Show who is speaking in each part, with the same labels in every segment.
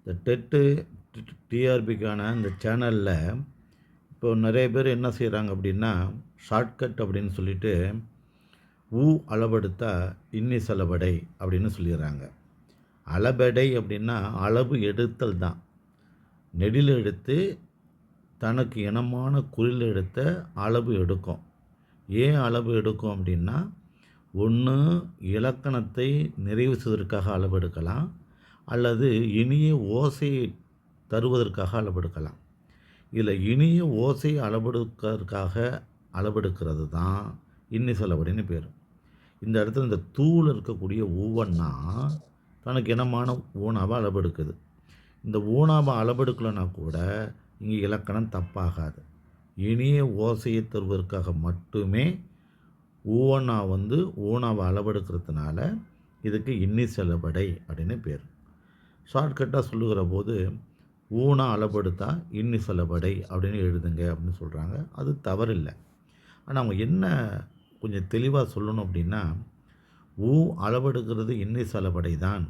Speaker 1: இந்த டெட்டு டிஆர்பிக்கான இந்த சேனலில் இப்போ நிறைய பேர் என்ன செய்கிறாங்க அப்படின்னா, ஷார்ட்கட் அப்படின்னு சொல்லிட்டு அளவெடுத்தா இன்னி செலவடை அப்படின்னு சொல்லிடுறாங்க. அளபெடை அப்படின்னா அளவு எடுத்தல் தான். நெடில் எடுத்து தனக்கு இனமான குறில் எடுத்த அளவு எடுக்கும். ஏன் அளவு எடுக்கும் அப்படின்னா, ஒன்று இலக்கணத்தை நிறைவு செய்வதற்காக அளவெடுக்கலாம், அல்லது இனிய ஓசையை தருவதற்காக அளவெடுக்கலாம். இதில் இனிய ஓசையை அளவெடுக்கிறதுக்காக அளவெடுக்கிறது தான் இன்னி செலவடைன்னு பேர். இந்த இடத்துல இந்த தூள் இருக்கக்கூடிய ஒவ்வொன்றா தனக்கு இனமான ஊனாவை அளவெடுக்குது. இந்த ஊனாவை அளவெடுக்கலைன்னா கூட இங்கே இலக்கணம் தப்பாகாது. இனிய ஓசையை தருவதற்காக மட்டுமே ஊவண்ணா ஊனாவை அளவெடுக்கிறதுனால இதுக்கு இன்னி செலவடை அப்படின்னு பேர். ஷார்ட்கட்டாக சொல்லுகிற போது ஊனா அளவெடுத்தா இன்னி செலவடை அப்படின்னு எழுதுங்க அப்படின்னு சொல்கிறாங்க. அது தவறில்லை. ஆனால் அவங்க என்ன கொஞ்சம் தெளிவாக சொல்லணும் அப்படின்னா, அளவெடுக்கிறது இன்னி செலவடை தான்.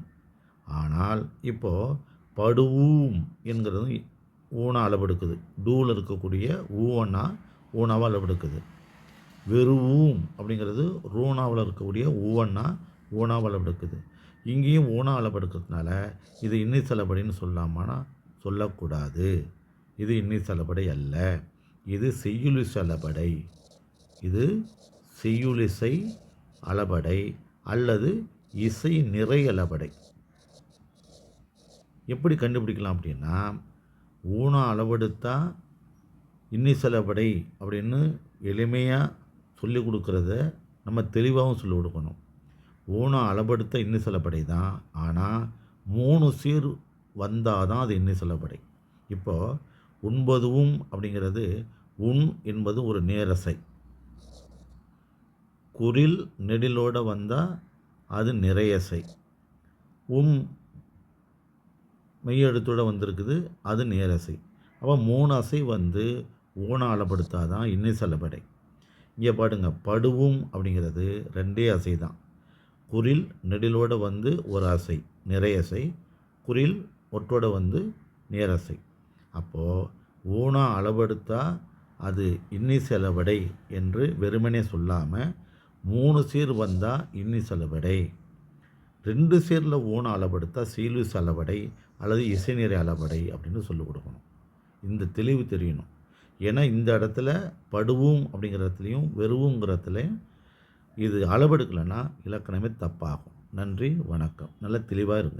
Speaker 1: ஆனால் இப்போது படுவூம் என்கிறது ஊனா அளவெடுக்குது. டூவில் இருக்கக்கூடிய ஊனாவை அளவெடுக்குது. வெறுவூம் அப்படிங்கிறது ரூணாவில் இருக்கக்கூடிய ஊனாவை அளவெடுக்குது. இங்கேயும் ஊனா அளவெடுக்கிறதுனால இது இன்னி செலவடைன்னு சொல்லாமானா சொல்லக்கூடாது. இது இன்னி செலவடை அல்ல, இது செய்யுளி செலவடை. இது செய்யுளிசை அளபடை அல்லது இசை நிறை அளபடை. எப்படி கண்டுபிடிக்கலாம் அப்படின்னா, ஊனா அளவெடுத்தா இன்னி செலவடை அப்படின்னு எளிமையாக சொல்லி கொடுக்குறத நம்ம தெளிவாகவும் சொல்லிக் கொடுக்கணும். ஊனா அளவெடுத்த இன்னி செலவடை தான். ஆனால் 3 சீர் வந்தால் தான் அது இன்னி செலவடை. இப்போது உண்பதுவும் அப்படிங்கிறது உன் என்பது ஒரு நேரசை. குறில் நெடிலோடு வந்தால் அது நிறையசை. மெய்யெழுத்தோடு வந்திருக்குது, அது நேரசை. அப்போ 3 அசை ஊனா அளப்படுத்தாதான் இன்னி செலவடை. இங்கே பாடுங்க, படுவும் அப்படிங்கிறது 2 அசை தான். குறில் நெடிலோடு ஒரு அசை நிறையசை, குறில் ஒற்றோடு நேரசை. அப்போது ஊனா அளவெடுத்தா அது இன்னி செலவடை என்று வெறுமனே சொல்லாமல் 3 சீர் வந்தால் இன்னி செலவடை, 2 சீரில் ஊனா அளவெடுத்தா சீலு செலவடை அல்லது இசைநிறை அளவடை அப்படின்னு சொல்லிக் கொடுக்கணும். இந்த தெளிவு தெரியணும். ஏன்னா இந்த இடத்துல படுவும் அப்படிங்கிற இடத்துலையும் வெறுவுங்கிற இடத்துலையும் இது அளவெடுக்கலைன்னா இலக்கணமே தப்பாகும். நன்றி, வணக்கம். நல்ல தெளிவாக இருங்க.